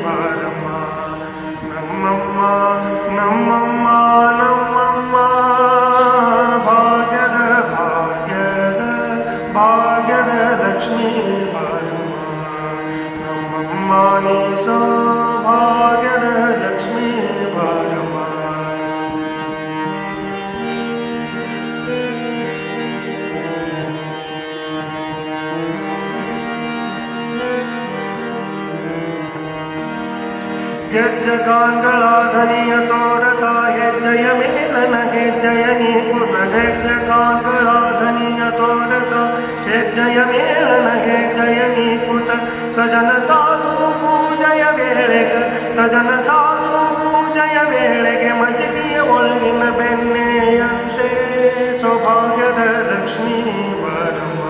ಬಾರಮ್ಮ ನಮ್ಮಮ್ಮ ನಮ್ಮಮ್ಮ ನಮ್ಮಮ್ಮ ಭಾಗ್ಯದ ಭಾಗ್ಯದ ಭಾಗ್ಯದ ಲಕ್ಷ್ಮೀ ಬಾರಮ್ಮ ನಮ್ಮಮ್ಮ ನೀ ಸೌಭಾಗ್ಯದ ಲಕ್ಷ್ಮೀ ಬಾರಮ್ಮ ಹೆಜ್ಜೆಗಾಂಗಳಾಧನಿಯ ತೋರತ ಹೆಜ್ಜೆಯ ಮೇಲನ ಹೆಜ್ಜೆಯ ನೀಕುತ ಹೆಜ್ಜೆಗಾಂಗಳಾಧನಿಯ ತೋರತ ಹೆಜ್ಜೆಯ ಮೇಲನ ಹೆಜ್ಜೆಯ ನೀಕುತ ಸಜನ ಸಾಧು ಪೂಜೆಯ ವೇಳೆಗೆ ಸಜನ ಸಾಧು ಪೂಜೆಯ ವೇಳೆಗೆ ಮಜಿಗೆಯ ಒಳಗಿನ ಬೆಣ್ಣೆಯಂತೆ ಸೌಭಾಗ್ಯದ ಲಕ್ಷ್ಮೀ ಬಾರಮ್ಮ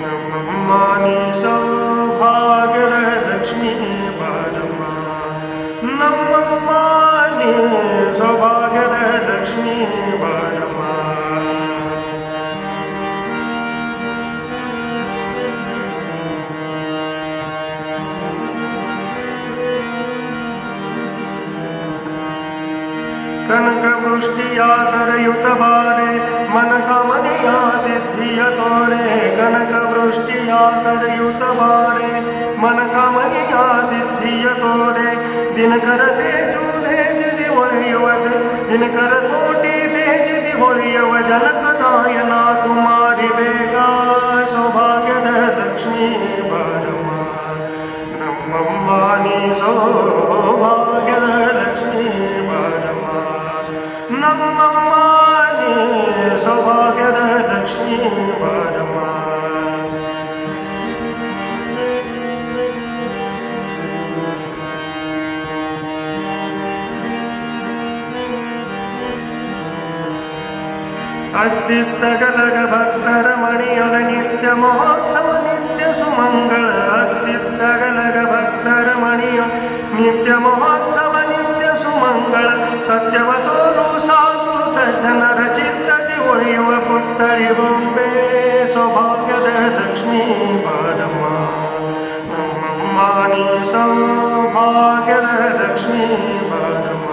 ನಮ್ಮಮ್ಮ ನೀ ಸೌಭಾಗ್ಯದ ಲಕ್ಷ್ಮೀ ಬಾರಮ್ಮ ನಮ್ಮಮ್ಮ ನೀ ಸೌಭಾಗ್ಯದ ಲಕ್ಷ್ಮೀ ಬಾರಮ್ಮ ಕನಕ ವೃಷ್ಟಿಯ ತರೆಯುತ್ತ ಬಾರೆ ಮನಕಾಮನೆಯ ಸಿದ್ಧಿಯ ತೋರೆ ಕನಕ ವೃಷ್ಟಿಯ ತರೆಯುತ್ತ ಬಾರೆ ಮನಕಾಮನೆಯ ಸಿದ್ಧಿಯ ತೋರೆ ದಿನಕರ ತೇಜುದೇಜಿ ಹೊಳೆಯುವ ದಿನಕರ ಕೋಟಿ ತೇಜಿ ಹೊಳೆಯುವ ಜನಕದಾಯನ ಕುಮಾರಿ ಬೇಗ ಸೌಭಾಗ್ಯದ ಲಕ್ಷ್ಮೀ ಬಾರಮ್ಮ ನಮ್ಮಮ್ಮ ನೀ ಸೌಭಾಗ್ಯದ ಲಕ್ಷ್ಮೀ ಬಾರಮ್ಮ ನಮ್ಮಮ್ಮ ನೀ ಸೌಭಾಗ್ಯದ ಲಕ್ಷ್ಮೀ ಬಾರಮ್ಮ ಅತ್ತಿತ್ತಗಲಗ ಭಕ್ತರ ಮಣಿಯೊಳ ನಿತ್ಯ ಮಹೋತ್ಸವ ನಿತ್ಯ ಸುಮಂಗಳ ಅತ್ತಿತ್ತಗಲಗ ಭಕ್ತರ ಮಣಿಯ ನಿತ್ಯ ಮಹೋತ್ಸವ ನಿತ್ಯ ಸುಮಂಗಳ ಸತ್ಯವ ತೋರು ಸಾಧು ಸಜ್ಜನರ ಚಿತ್ತದಿ ಒಳೆಯುವ ಪುತ್ತಳಿ ಬೊಂಬೆ ಸೌಭಾಗ್ಯದ ಲಕ್ಷ್ಮೀ ಬಾರಮ್ಮ ನಮ್ಮಮ್ಮ ನೀ ಸೌಭಾಗ್ಯದ ಲಕ್ಷ್ಮೀ ಬಾರಮ್ಮ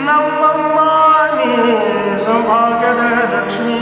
ನಮ್ಮಮ್ಮ ನೀ ಸೌಭಾಗ್ಯದ ಲಕ್ಷ್ಮೀ